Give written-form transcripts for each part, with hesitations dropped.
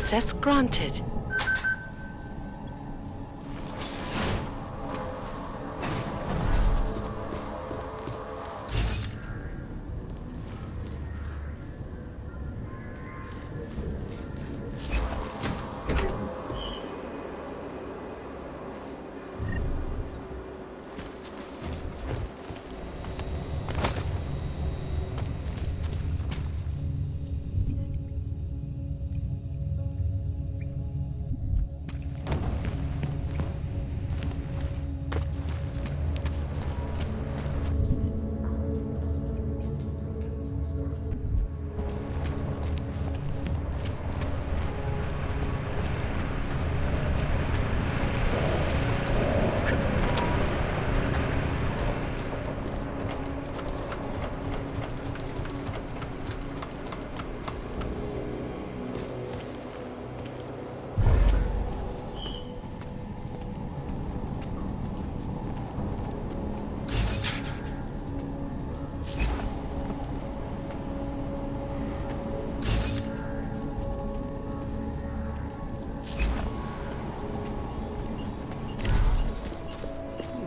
Access granted.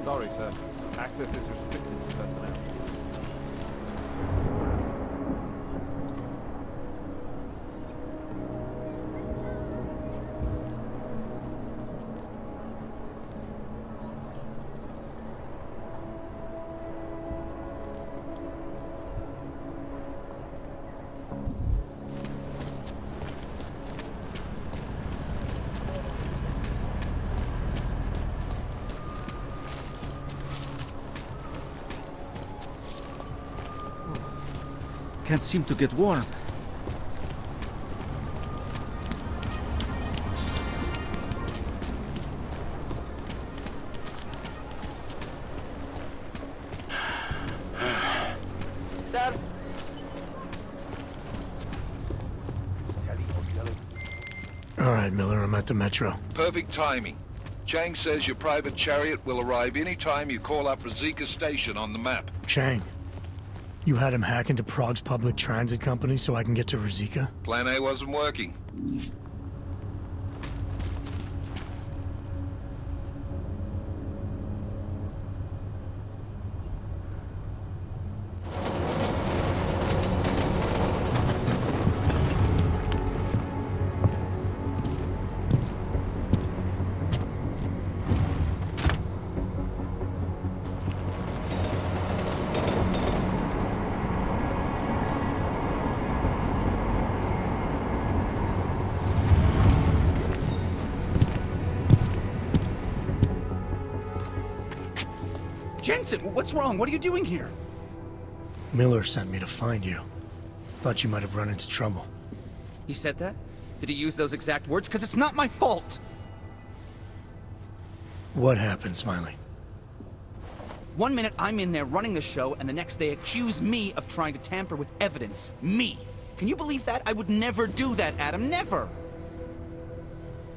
Sorry, sir. Access is restricted to personnel. Can't seem to get warm. Sir. All right, Miller, I'm at the Metro. Perfect timing. Chang says your private chariot will arrive any time you call up Rizika Station on the map. Chang, you had him hack into Prague's public transit company so I can get to Rizika? Plan A wasn't working. Jensen, what's wrong? What are you doing here? Miller sent me to find you. Thought you might have run into trouble. He said that? Did he use those exact words? Because it's not my fault! What happened, Smiley? 1 minute I'm in there running the show, and the next they accuse me of trying to tamper with evidence. Me! Can you believe that? I would never do that, Adam. Never!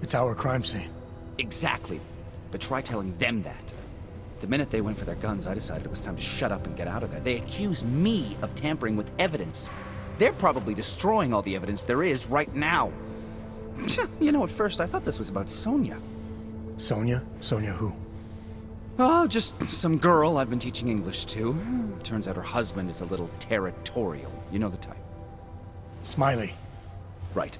It's our crime scene. Exactly. But try telling them that. The minute they went for their guns, I decided it was time to shut up and get out of there. They accuse me of tampering with evidence. They're probably destroying all the evidence there is right now. You know, at first I thought this was about Sonia. Sonia? Sonia who? Oh, just some girl I've been teaching English to. Turns out her husband is a little territorial. You know the type. Smiley. Right.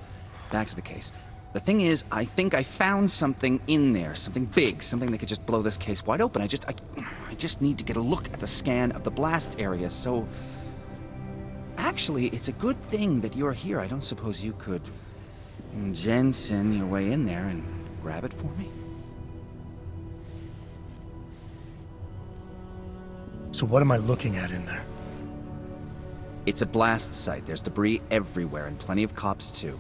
Back to the case. The thing is, I think I found something in there. Something big. Something that could just blow this case wide open. I just need to get a look at the scan of the blast area, so... Actually, it's a good thing that you're here. I don't suppose you could... Jensen your way in there and grab it for me? So what am I looking at in there? It's a blast site. There's debris everywhere, and plenty of cops, too.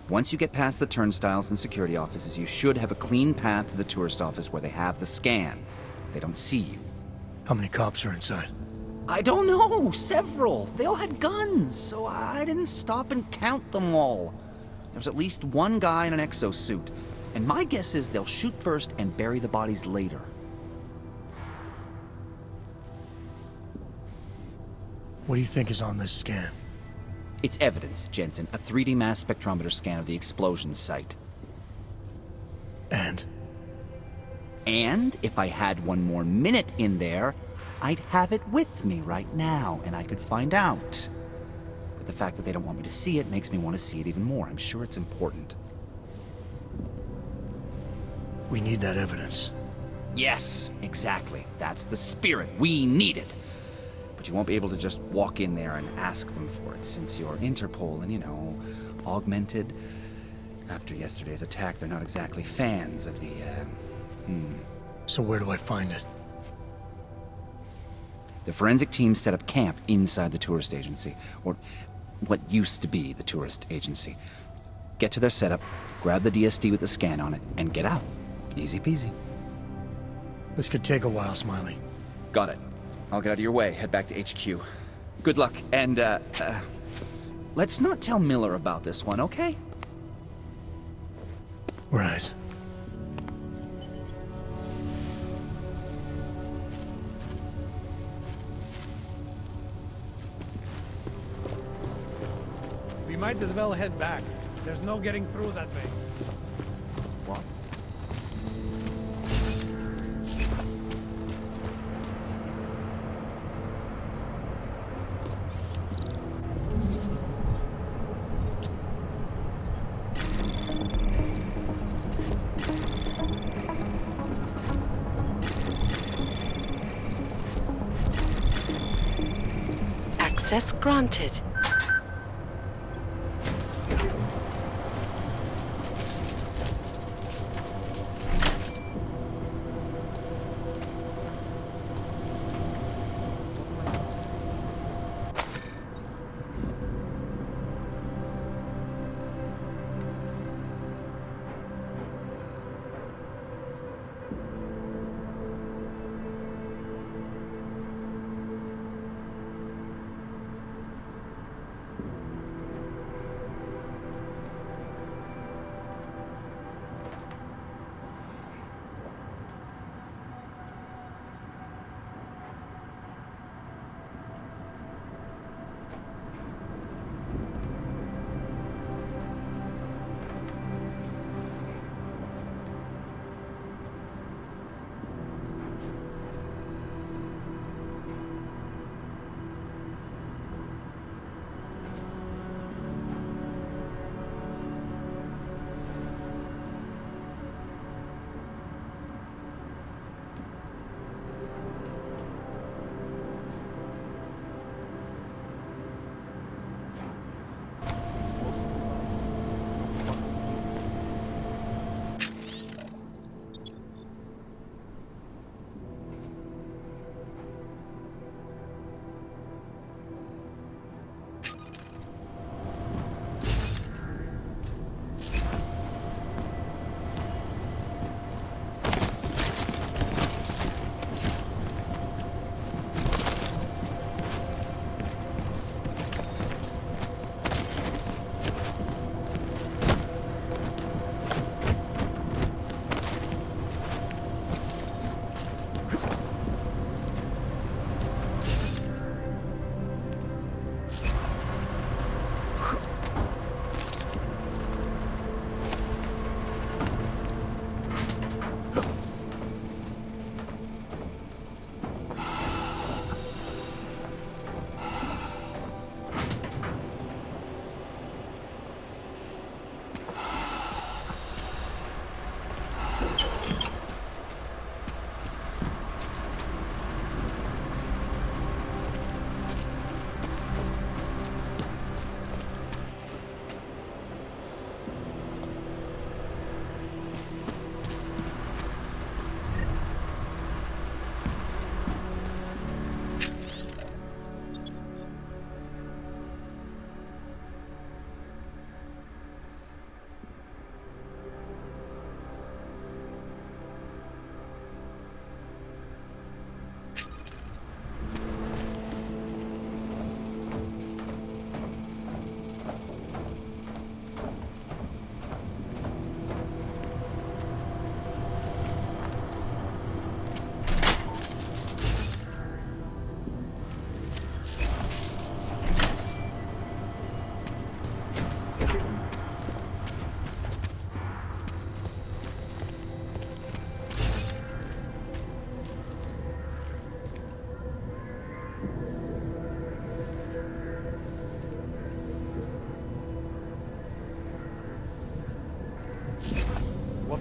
Once you get past the turnstiles and security offices, you should have a clean path to the tourist office where they have the scan, if they don't see you. How many cops are inside? I don't know! Several! They all had guns, so I didn't stop and count them all. There was at least one guy in an exosuit, and my guess is they'll shoot first and bury the bodies later. What do you think is on this scan? It's evidence, Jensen. A 3D mass spectrometer scan of the explosion site. And? And if I had one more minute in there, I'd have it with me right now, and I could find out. But the fact that they don't want me to see it makes me want to see it even more. I'm sure it's important. We need that evidence. Yes, exactly. That's the spirit. We need it. But you won't be able to just walk in there and ask them for it, since you're Interpol and, you know, augmented. After yesterday's attack, they're not exactly fans of the, So where do I find it? The forensic team set up camp inside the tourist agency, or what used to be the tourist agency. Get to their setup, grab the DSD with the scan on it, and get out. Easy peasy. This could take a while, Smiley. Got it. I'll get out of your way, head back to HQ. Good luck, and, let's not tell Miller about this one, okay? Right. We might as well head back. There's no getting through that way. What? Access granted.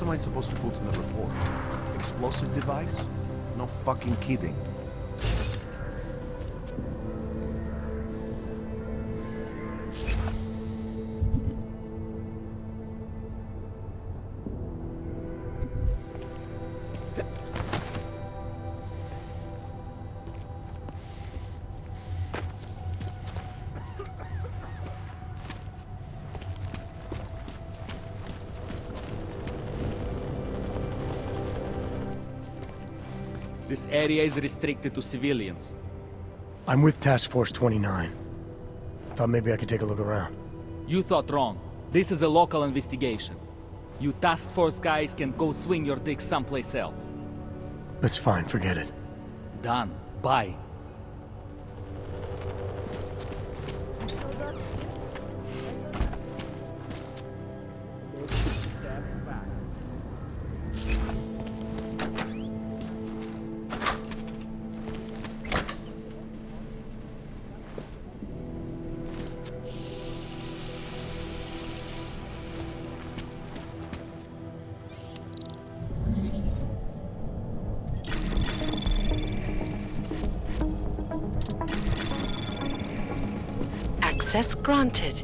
am I supposed to put in the report? Explosive device? No fucking kidding. This area is restricted to civilians. I'm with Task Force 29. Thought maybe I could take a look around. You thought wrong. This is a local investigation. You task force guys can go swing your dick someplace else. That's fine, forget it. Done. Bye. Access granted.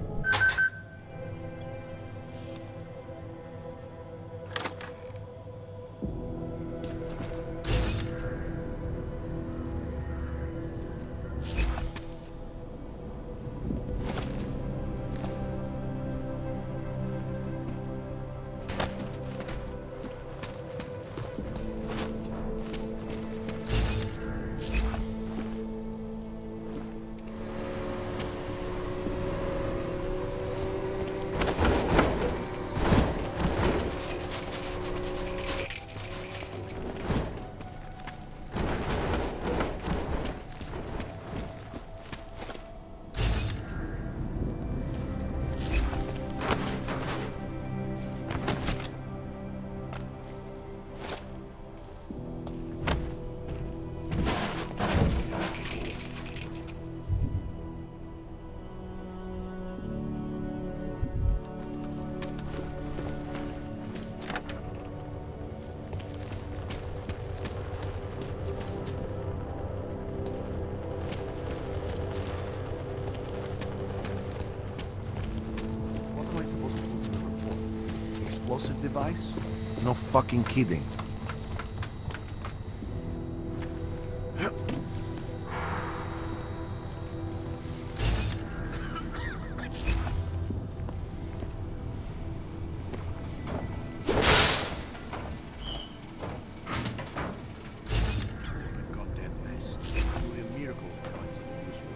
What am I supposed to put in the report? Explosive device? No fucking kidding. Goddamn mess. Only a miracle to find something useful.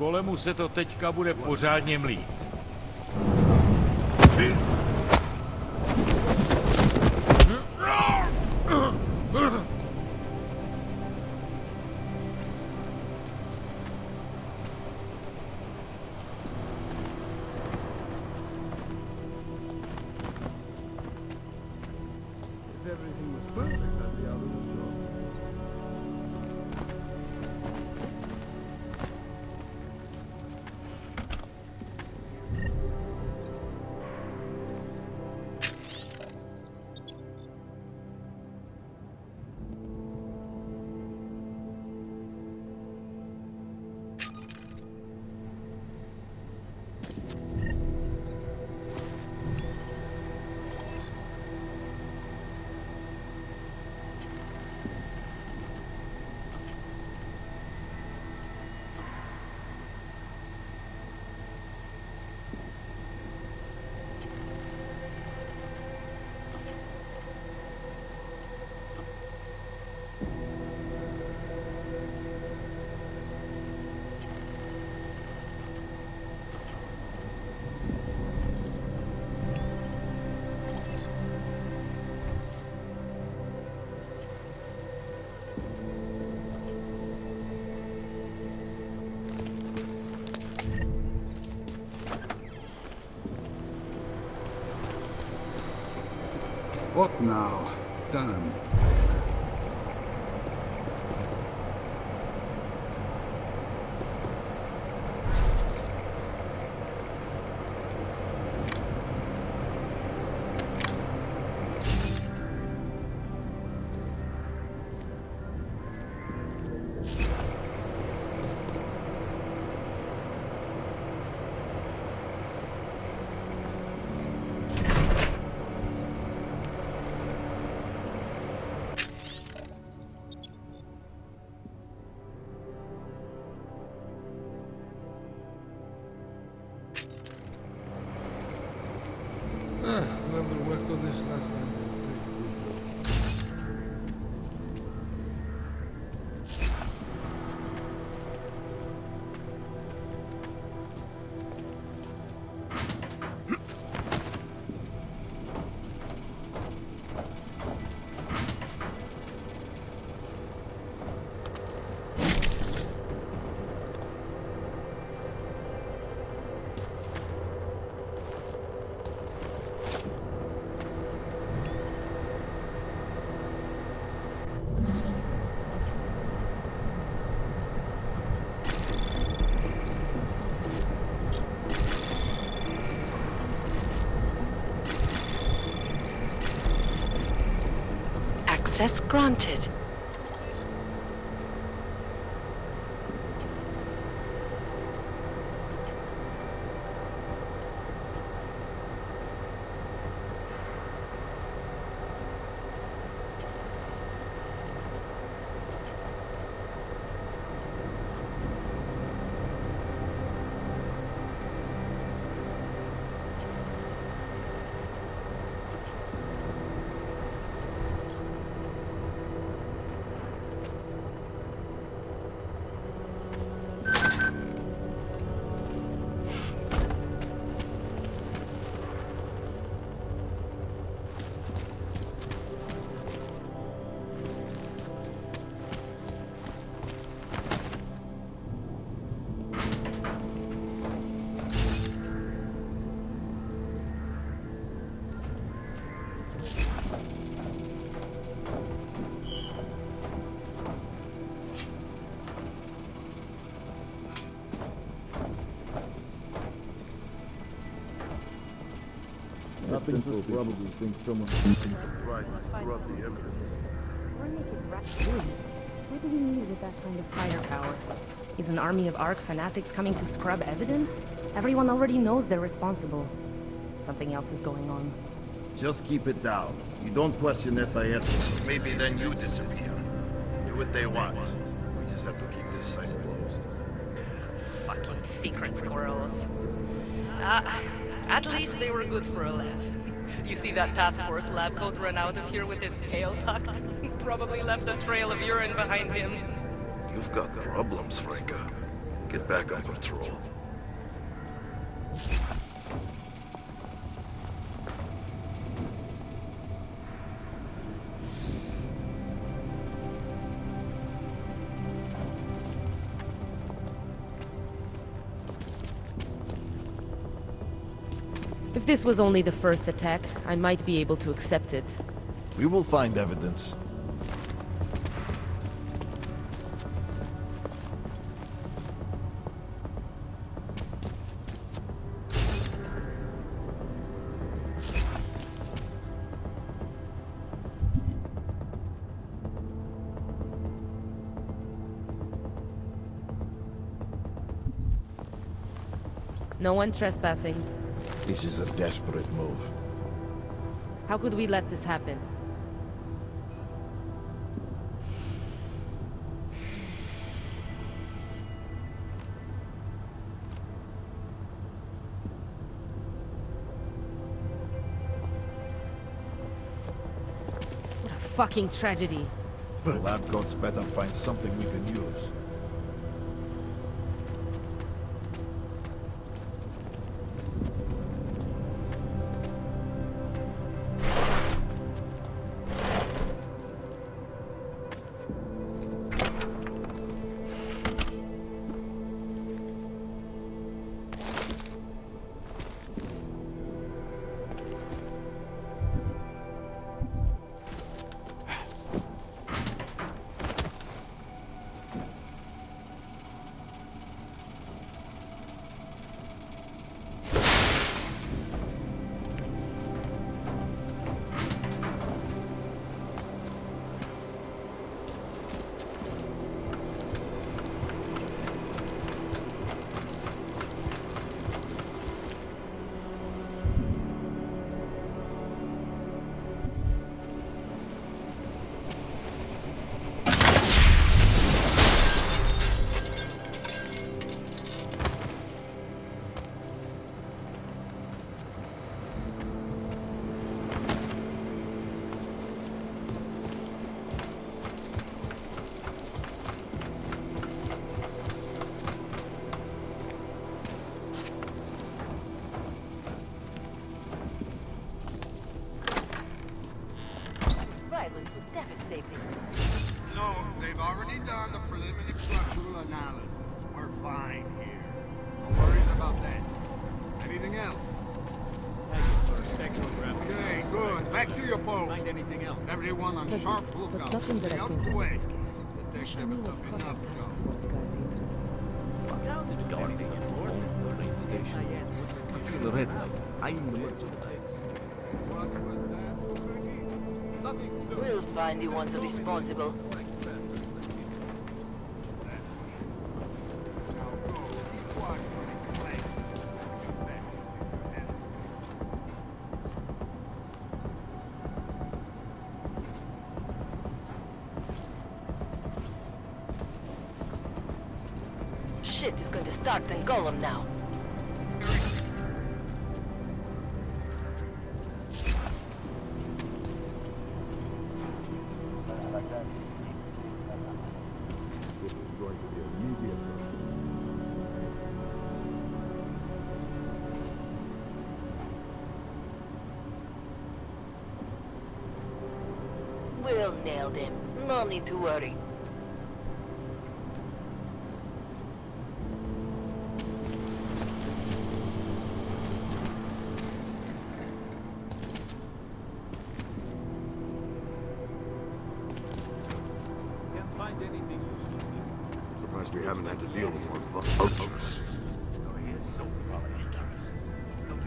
Golemu se to teďka bude pořádně mlít. If everything was perfect, I'd be out of the job. What now? Damn. Whoever worked on this last time. Access granted. Nothing will probably think someone tried to corrupt the evidence. What do we need with that kind of firepower? Is an army of Ark fanatics coming to scrub evidence? Everyone already knows they're responsible. Something else is going on. Just keep it down. You don't question SIS. Maybe then you disappear. Do what they want. We just have to keep this site closed. Fucking secret squirrels. At least they were good for a laugh. You see that task force lab coat run out of here with his tail tucked? Probably left a trail of urine behind him. You've got problems, Franca. Get back on patrol. If this was only the first attack, I might be able to accept it. We will find evidence. No one trespassing. This is a desperate move. How could we let this happen? What a fucking tragedy. The lab goats better find something we can use. Violence was devastating. No, they've already done the preliminary structural analysis. We're fine here. No worries about that. Anything else? Okay, good. Back to your posts. Find anything else? Everyone on sharp lookout. nothing that Stay I out can of the do way. in this case. Detectives have a tough enough job. The red light. I'm the merchandise. What was that, Becky? Nothing, sir. We'll find the ones responsible. Now go. Keep watch for the complaint. You bet. Shit is going to start in Golem now. We'll nail them. No need to worry. Can't find anything useful. Surprised we haven't had to deal with more vultures.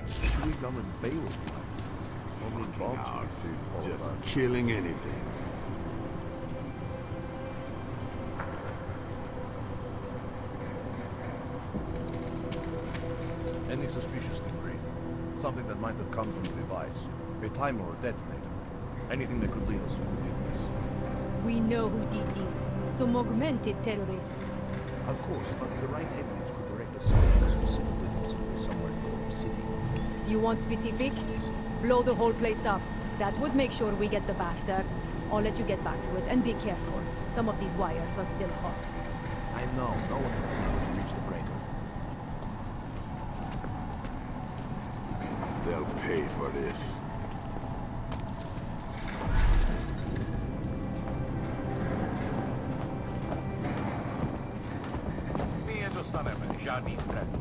Chewy gum and Bailey. Only bombs to Just killing anything. Any suspicious debris? Something that might have come from the device. A timer or detonator. Anything that could lead us to who did this. We know who did this. Some augmented terrorist. Of course, but the right evidence could direct us specifically somewhere in the city. You want specific? Blow the whole place up. That would make sure we get the bastard. I'll let you get back to it, and be careful. Some of these wires are still hot. I know, no one can reach the brain pay for this. My je dostaneme, žádný ztraty.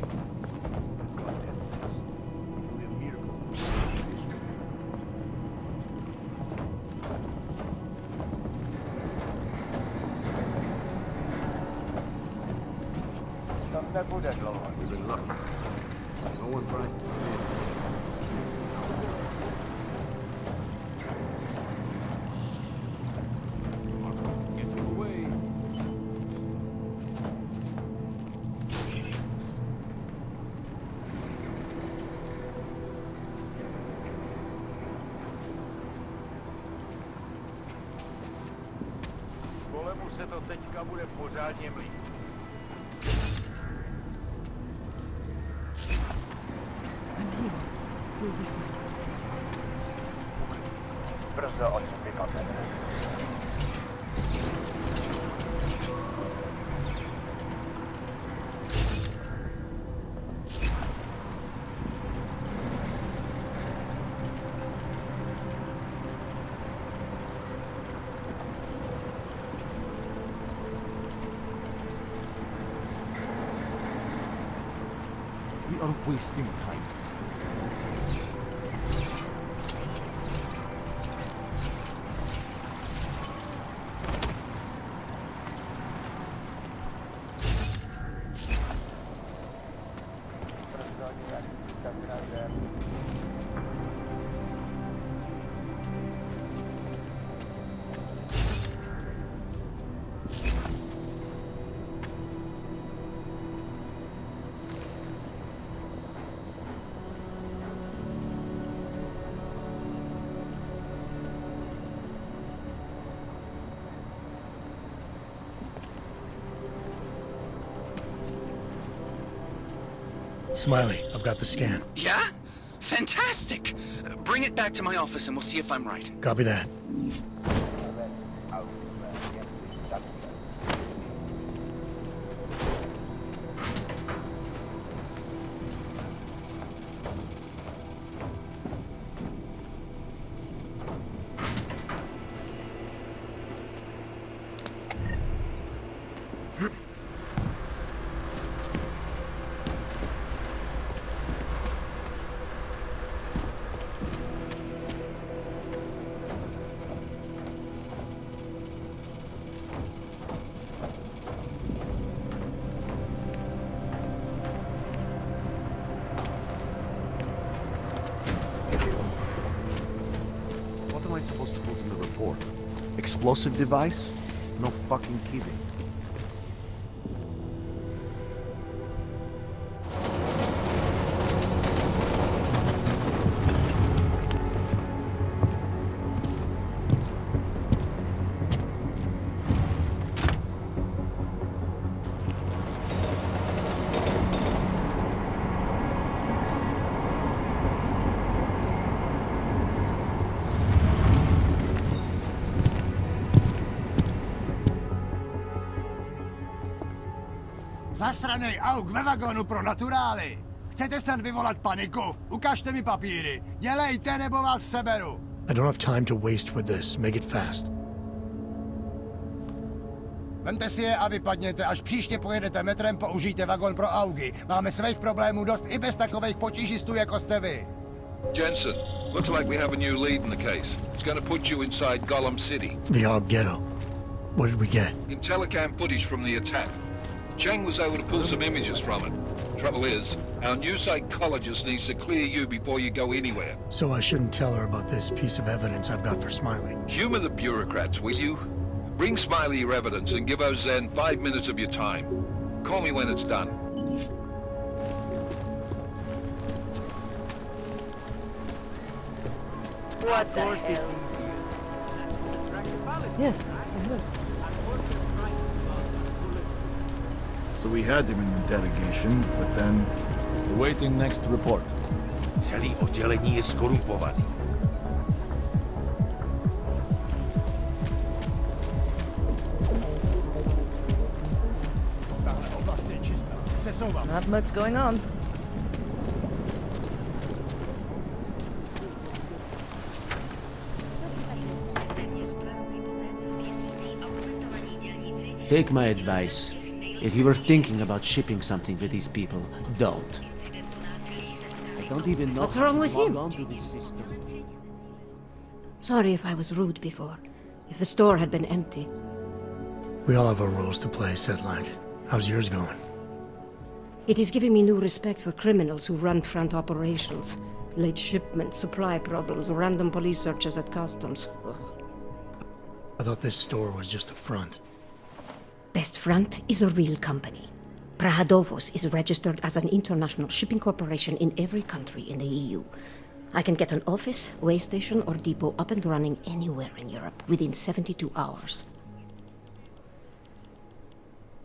Tam nebude dlouho. We've been lucky. No one tried to steal. Kolemu se to teďka bude pořádně mlít. Brzo od vykonané. We are wasting time. Smiley, I've got the scan. Yeah? Fantastic! Bring it back to my office and we'll see if I'm right. Copy that. What am I supposed to put in the report? Explosive device? No fucking kidding. Zasranej auk ve vagonu pro naturály! Chcete snad vyvolat paniku? Ukažte mi papíry. Dělejte, nebo vás seberu. I don't have time to waste with this. Make it fast. Vemte si je a vypadněte. Až příště pojedete metrem, použijte vagon pro augy. Máme svých problémů dost i bez takových potížistů, jako jste vy. Jensen, looks like we have a new lead in the case. It's going to put you inside Gollum City. The Aug Ghetto. What did we get? Intellicam footage from the attack. Cheng was able to pull some images from it. Trouble is, our new psychologist needs to clear you before you go anywhere. So I shouldn't tell her about this piece of evidence I've got for Smiley. Humor the bureaucrats, will you? Bring Smiley your evidence and give Ozen 5 minutes of your time. Call me when it's done. What the hell? Yes, I heard. So we had him in interrogation, but then... Awaiting next report. Celý oddělení je skorumpovaný. Not much going on. Take my advice. If you were thinking about shipping something with these people, don't. I don't even know. What's wrong with him? Onto this system. Sorry if I was rude before. If the store had been empty. We all have our roles to play, Sedlak. How's yours going? It is giving me new respect for criminals who run front operations. Late shipments, supply problems, random police searches at customs. Ugh. I thought this store was just a front. Best Front is a real company. Prahadovos is registered as an international shipping corporation in every country in the EU. I can get an office, way station, or depot up and running anywhere in Europe within 72 hours.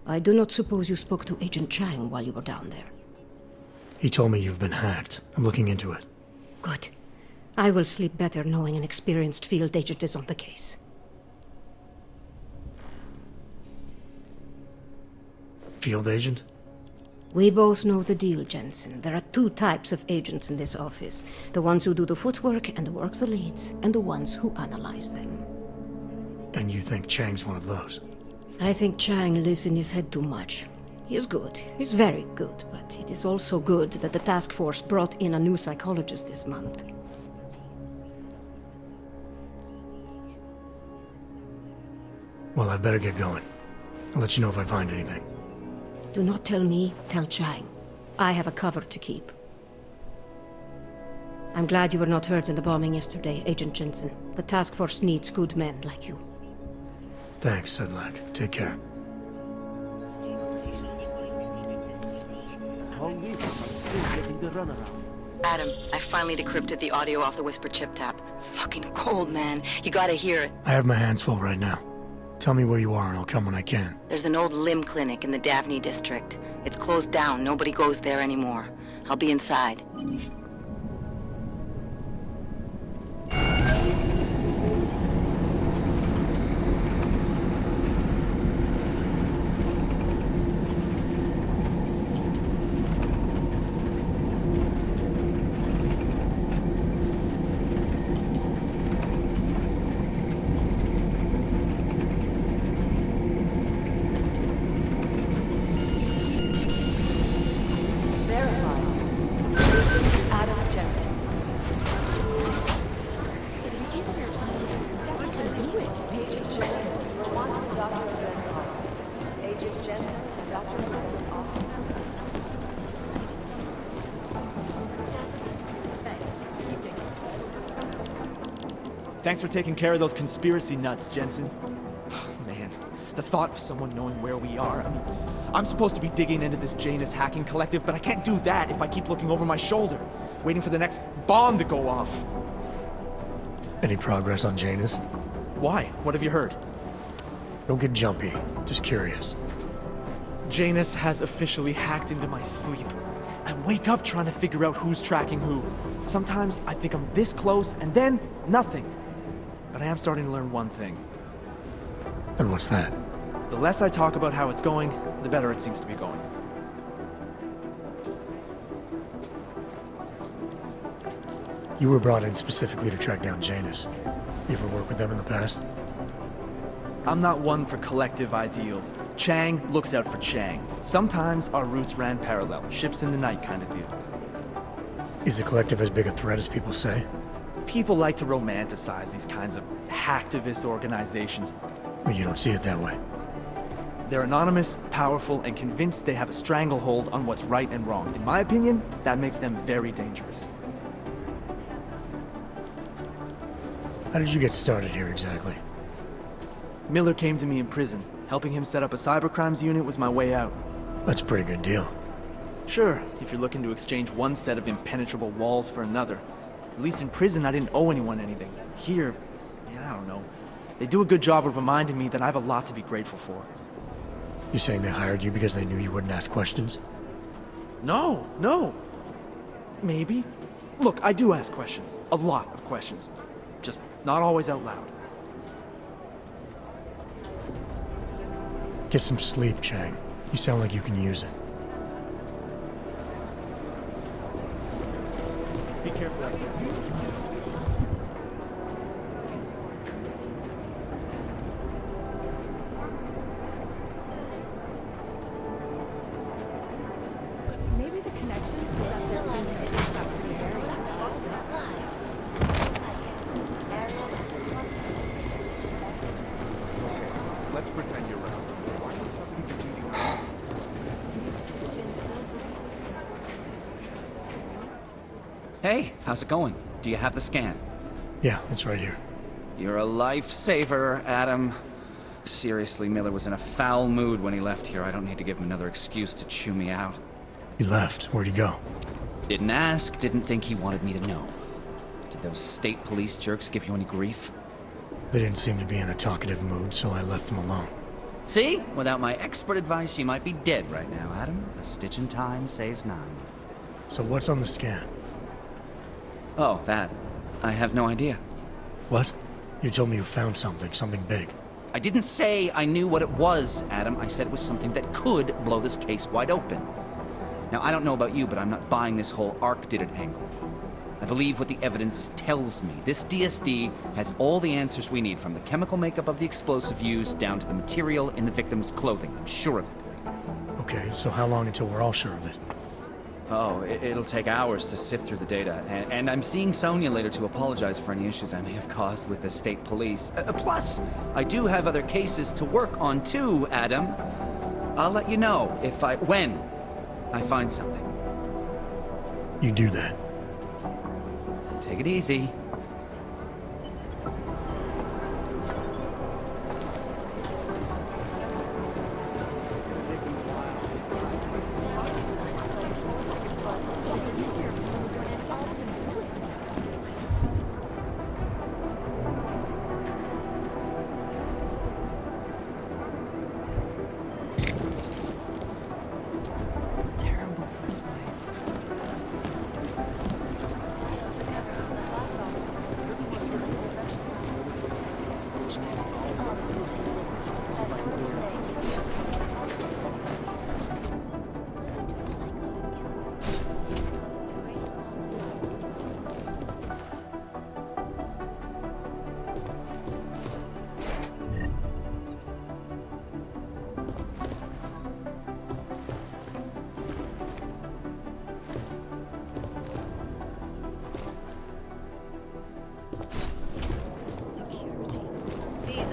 I do not suppose you spoke to Agent Chang while you were down there. He told me you've been hacked. I'm looking into it. Good. I will sleep better knowing an experienced field agent is on the case. Field agent? We both know the deal, Jensen. There are two types of agents in this office. The ones who do the footwork and work the leads, and the ones who analyze them. And you think Chang's one of those? I think Chang lives in his head too much. He is good. He's very good. But it is also good that the task force brought in a new psychologist this month. Well, I better get going. I'll let you know if I find anything. Do not tell me, tell Chang. I have a cover to keep. I'm glad you were not hurt in the bombing yesterday, Agent Jensen. The task force needs good men like you. Thanks, Sedlak. Take care. Adam, I finally decrypted the audio off the Whisper chip tap. Fucking cold, man. You gotta hear it. I have my hands full right now. Tell me where you are and I'll come when I can. There's an old limb clinic in the Daphne district. It's closed down. Nobody goes there anymore. I'll be inside. Thanks for taking care of those conspiracy nuts, Jensen. Man, the thought of someone knowing where we are. I mean, I'm supposed to be digging into this Janus hacking collective, but I can't do that if I keep looking over my shoulder, waiting for the next bomb to go off. Any progress on Janus? Why? What have you heard? Don't get jumpy. Just curious. Janus has officially hacked into my sleep. I wake up trying to figure out who's tracking who. Sometimes I think I'm this close, and then nothing. But I am starting to learn one thing. And what's that? The less I talk about how it's going, the better it seems to be going. You were brought in specifically to track down Janus. You ever worked with them in the past? I'm not one for collective ideals. Chang looks out for Chang. Sometimes our routes ran parallel, ships in the night kind of deal. Is the collective as big a threat as people say? People like to romanticize these kinds of hacktivist organizations. But you don't see it that way. They're anonymous, powerful, and convinced they have a stranglehold on what's right and wrong. In my opinion, that makes them very dangerous. How did you get started here exactly? Miller came to me in prison. Helping him set up a cybercrimes unit was my way out. That's a pretty good deal. Sure, if you're looking to exchange one set of impenetrable walls for another. At least in prison, I didn't owe anyone anything. Here, yeah, I don't know. They do a good job of reminding me that I have a lot to be grateful for. You saying they hired you because they knew you wouldn't ask questions? No. Maybe. Look, I do ask questions. A lot of questions. Just not always out loud. Get some sleep, Chang. You sound like you can use it. Be careful out there. Hey, how's it going? Do you have the scan? Yeah, it's right here. You're a lifesaver, Adam. Seriously, Miller was in a foul mood when he left here. I don't need to give him another excuse to chew me out. He left. Where'd he go? Didn't ask, didn't think he wanted me to know. Did those state police jerks give you any grief? They didn't seem to be in a talkative mood, so I left them alone. See? Without my expert advice, you might be dead right now, Adam. A stitch in time saves 9. So what's on the scan? Oh, that. I have no idea. What? You told me you found something big. I didn't say I knew what it was, Adam. I said it was something that could blow this case wide open. Now, I don't know about you, but I'm not buying this whole Ark did it angle. I believe what the evidence tells me. This DSD has all the answers we need, from the chemical makeup of the explosive used down to the material in the victim's clothing. I'm sure of it. Okay, so how long until we're all sure of it? Oh, it'll take hours to sift through the data, and I'm seeing Sonia later to apologize for any issues I may have caused with the state police. Plus, I do have other cases to work on too, Adam. I'll let you know when I find something. You do that. Take it easy.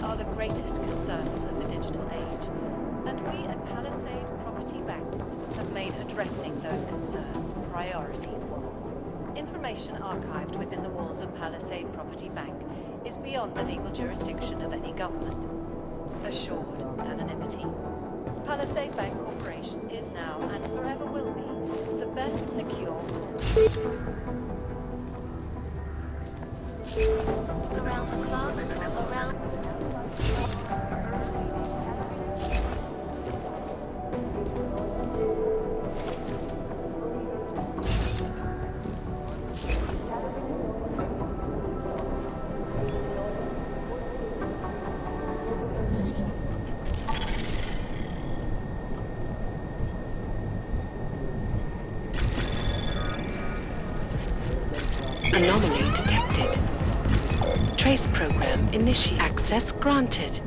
Are the greatest concerns of the digital age, and we at Palisade Property Bank have made addressing those concerns priority. Information archived within the walls of Palisade Property Bank is beyond the legal jurisdiction of any government. Assured anonymity. Palisade Bank Corporation is now and forever will be the best secure around the clock, around. Anomaly detected. Trace program initiate. Access granted.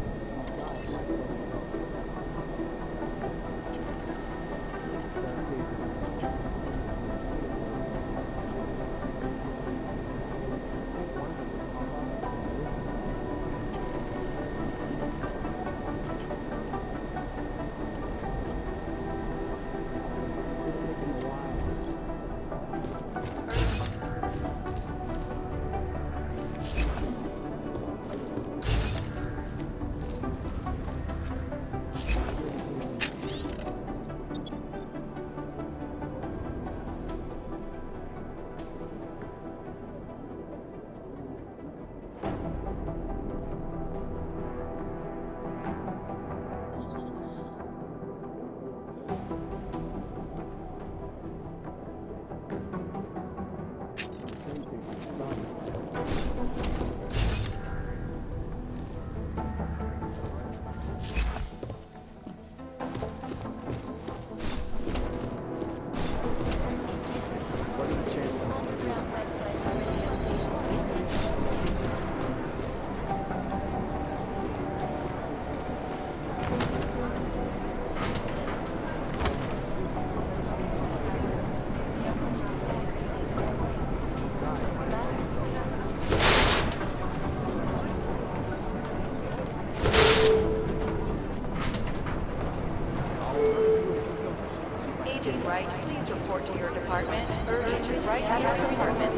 report to your department. Urgent, right at your department.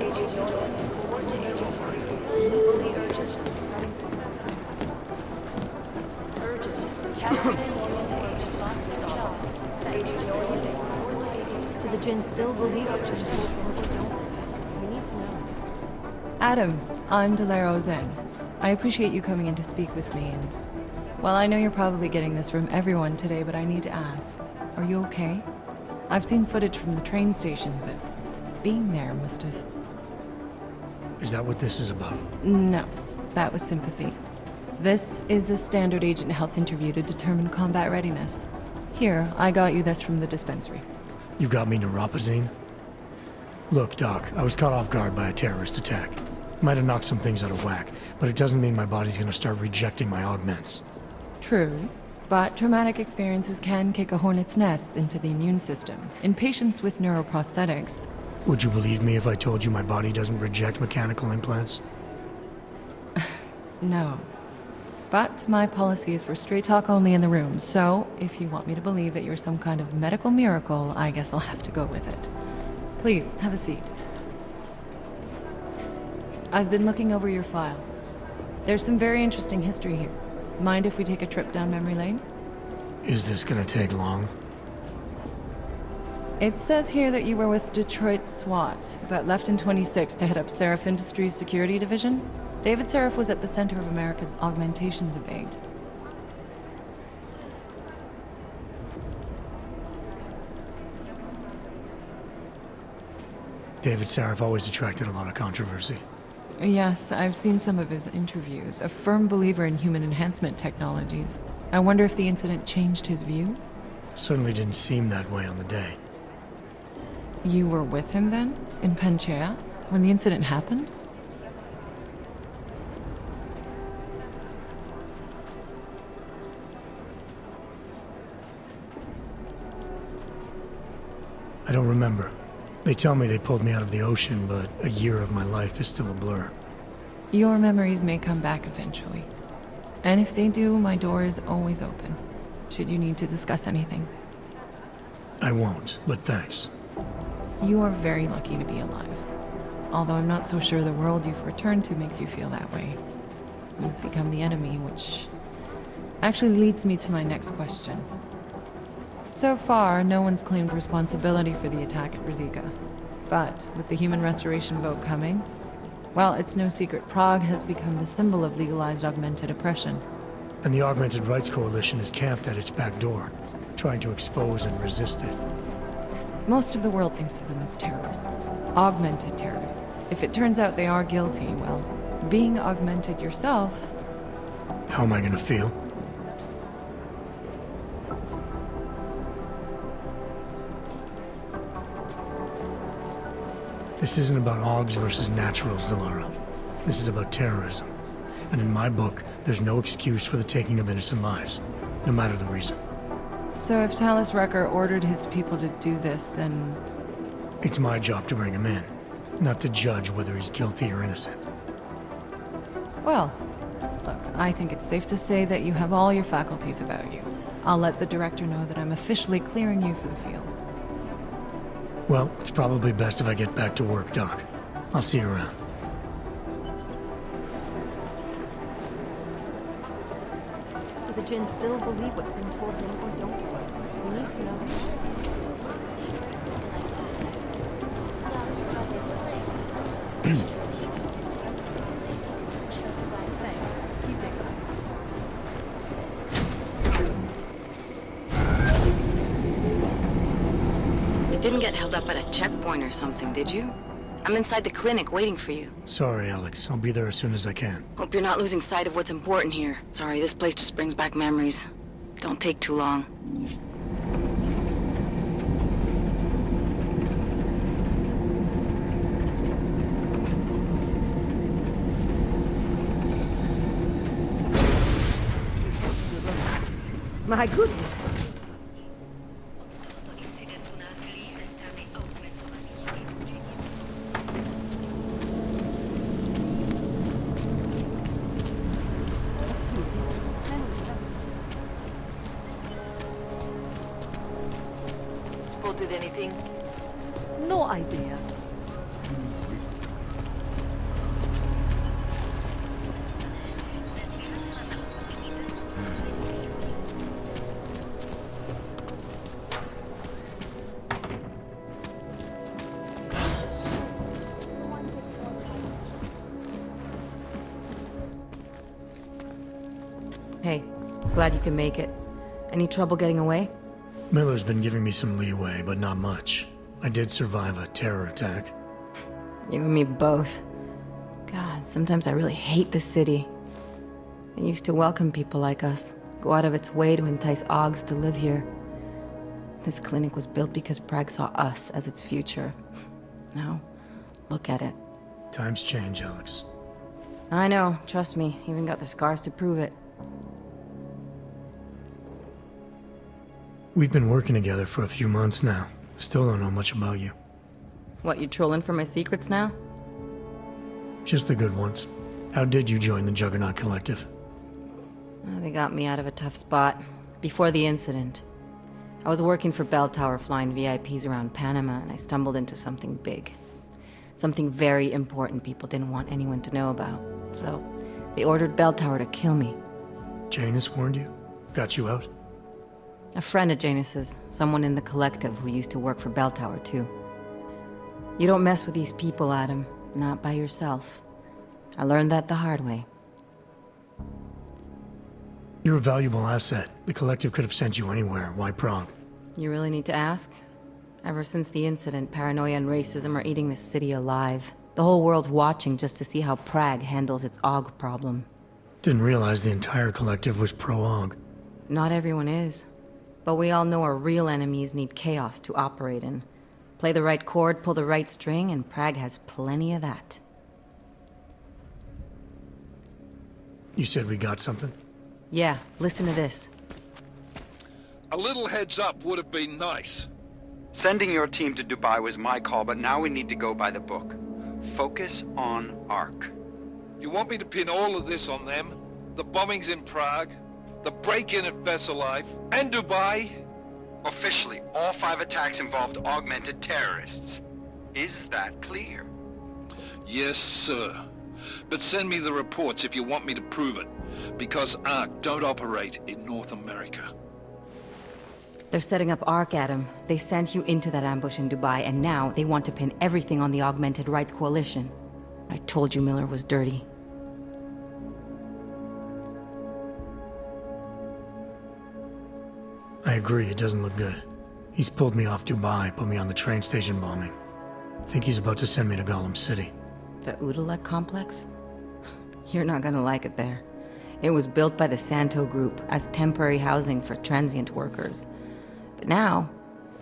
Agent Jordan, report to Agent Green. Fully urgent. Urgent. Captain Norton just lost his office. Agent Jordan, report to Agent. Do the Jinn still believe it should force the don't? We need to know. Adam, I'm Delaro Zen. I appreciate you coming in to speak with me, and... well, I know you're probably getting this from everyone today, but I need to ask. Are you okay? I've seen footage from the train station, but being there must have... Is that what this is about? No, that was sympathy. This is a standard agent health interview to determine combat readiness. Here, I got you this from the dispensary. You got me neuropazine? Look, Doc, I was caught off guard by a terrorist attack. Might have knocked some things out of whack, but it doesn't mean my body's gonna start rejecting my augments. True, but traumatic experiences can kick a hornet's nest into the immune system. In patients with neuroprosthetics... Would you believe me if I told you my body doesn't reject mechanical implants? No. But my policy is for straight talk only in the room, so if you want me to believe that you're some kind of medical miracle, I guess I'll have to go with it. Please, have a seat. I've been looking over your file. There's some very interesting history here. Mind if we take a trip down memory lane? Is this gonna take long? It says here that you were with Detroit SWAT, but left in 26 to head up Seraph Industries' security division. David Seraph was at the center of America's augmentation debate. David Seraph always attracted a lot of controversy. Yes, I've seen some of his interviews. A firm believer in human enhancement technologies. I wonder if the incident changed his view? Certainly didn't seem that way on the day. You were with him then? In Panchea? When the incident happened? I don't remember. They tell me they pulled me out of the ocean, but a year of my life is still a blur. Your memories may come back eventually. And if they do, my door is always open, should you need to discuss anything. I won't, but thanks. You are very lucky to be alive. Although I'm not so sure the world you've returned to makes you feel that way. You've become the enemy, which actually leads me to my next question. So far, no one's claimed responsibility for the attack at Rizika. But with the human restoration vote coming, well, it's no secret Prague has become the symbol of legalized augmented oppression. And the Augmented Rights Coalition is camped at its back door, trying to expose and resist it. Most of the world thinks of them as terrorists. Augmented terrorists. If it turns out they are guilty, well, being augmented yourself... How am I gonna feel? This isn't about Augs versus Naturals, Delara. This is about terrorism. And in my book, there's no excuse for the taking of innocent lives, no matter the reason. So if Talus Wrecker ordered his people to do this, then... It's my job to bring him in, not to judge whether he's guilty or innocent. Well, look, I think it's safe to say that you have all your faculties about you. I'll let the director know that I'm officially clearing you for the field. Well, it's probably best if I get back to work, Doc. I'll see you around. Do the Jinn still believe what Sin told them or don't? We need to know. You didn't get held up at a checkpoint or something, did you? I'm inside the clinic waiting for you. Sorry, Alex. I'll be there as soon as I can. Hope you're not losing sight of what's important here. Sorry, this place just brings back memories. Don't take too long. My goodness. spotted anything? No idea. Hey, glad you can make it. Any trouble getting away? Miller's been giving me some leeway, but not much. I did survive a terror attack. You and me both. God, sometimes I really hate this city. It used to welcome people like us, go out of its way to entice Augs to live here. This clinic was built because Prague saw us as its future. Now, look at it. Times change, Alex. I know, trust me, even got the scars to prove it. We've been working together for a few months now. Still don't know much about you. What, you trolling for my secrets now? Just the good ones. How did you join the Juggernaut Collective? They got me out of a tough spot. Before the incident. I was working for Bell Tower flying VIPs around Panama, and I stumbled into something big. Something very important people didn't want anyone to know about. So, they ordered Bell Tower to kill me. Janus warned you? Got you out? A friend of Janus's, someone in the collective who used to work for Bell Tower too. You don't mess with these people, Adam. Not by yourself. I learned that the hard way. You're a valuable asset. The collective could have sent you anywhere. Why Prague? You really need to ask? Ever since the incident, paranoia and racism are eating this city alive. The whole world's watching just to see how Prague handles its Aug problem. Didn't realize the entire collective was pro-Aug. Not everyone is. But we all know our real enemies need chaos to operate in. Play the right chord, pull the right string, and Prague has plenty of that. You said we got something? Yeah, listen to this. A little heads up would have been nice. Sending your team to Dubai was my call, but now we need to go by the book. Focus on Ark. You want me to pin all of this on them? The bombings in Prague, the break-in at Vesellive, and Dubai? Officially, all 5 attacks involved augmented terrorists. Is that clear? Yes, sir. But send me the reports if you want me to prove it, because Ark don't operate in North America. They're setting up Ark, Adam. They sent you into that ambush in Dubai, and now they want to pin everything on the Augmented Rights Coalition. I told you Miller was dirty. I agree, it doesn't look good. He's pulled me off Dubai, put me on the train station bombing. Think he's about to send me to Gollum City. The Udalek complex? You're not gonna like it there. It was built by the Santo Group as temporary housing for transient workers. But now...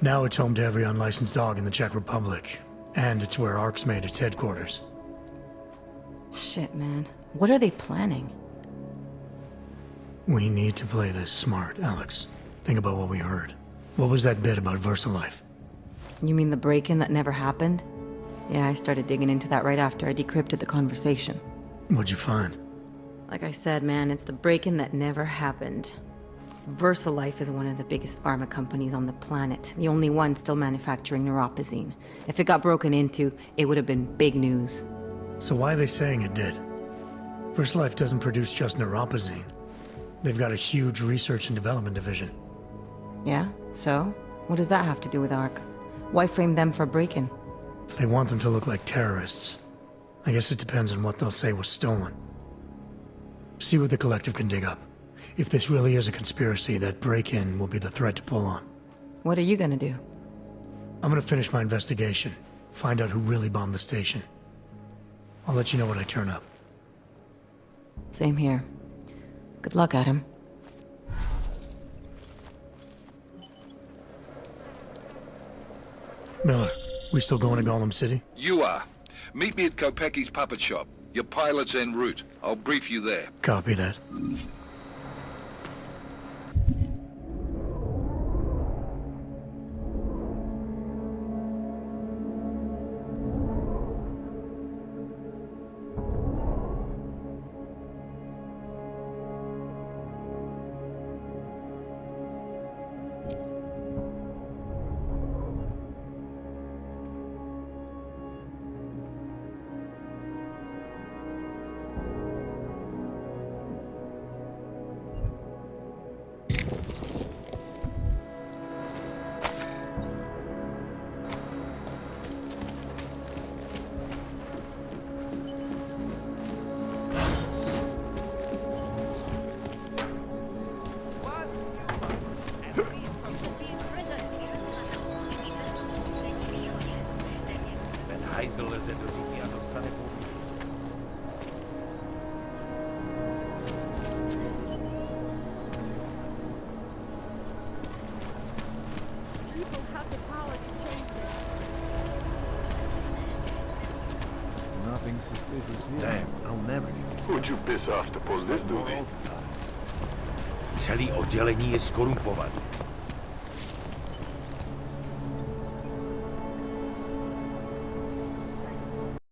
Now it's home to every unlicensed dog in the Czech Republic. And it's where Ark's made its headquarters. Shit, man. What are they planning? We need to play this smart, Alex. Think about what we heard. What was that bit about VersaLife? You mean the break-in that never happened? Yeah, I started digging into that right after I decrypted the conversation. What'd you find? Like I said, man, it's the break-in that never happened. VersaLife is one of the biggest pharma companies on the planet, the only one still manufacturing neuropozyne. If it got broken into, it would have been big news. So why are they saying it did? VersaLife doesn't produce just neuropozyne. They've got a huge research and development division. Yeah? So? What does that have to do with Ark? Why frame them for break-in? They want them to look like terrorists. I guess it depends on what they'll say was stolen. See what the collective can dig up. If this really is a conspiracy, that break-in will be the thread to pull on. What are you gonna do? I'm gonna finish my investigation. Find out who really bombed the station. I'll let you know when I turn up. Same here. Good luck, Adam. Miller, we still going to Gollum City? You are. Meet me at Kopecki's puppet shop. Your pilot's en route. I'll brief you there. Copy that. hajzl leze do říky a dostane pokutu. People have the power to change this. Nothing suspicious here. Damn, I'll never get this. Who'd you piss off to pull this dude in? Celý oddělení je skorumpovaný.